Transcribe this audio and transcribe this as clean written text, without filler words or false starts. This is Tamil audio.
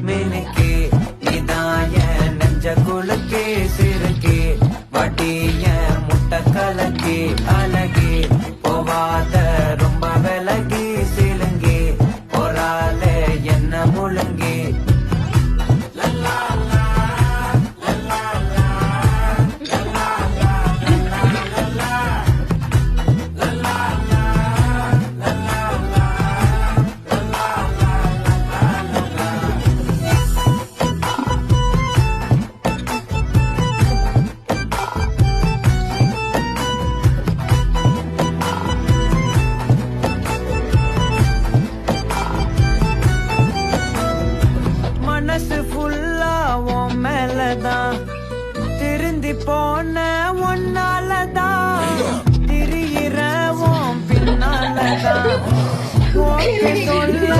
மினுக்கே இதாய நெஞ்ச குலுக்கே சிறுக்கே வட்டிய முட்டை கலக்கே அழகே போவாத ரொம்ப விலகி சிலுங்கே போரால என்ன முழுங்கே மனசு ஃபுல்லா உன் மேலதான் திருந்தி போன ஒன்னாலதான் திரியிற உன் பின்னாலதான் ஓகே சொல்ல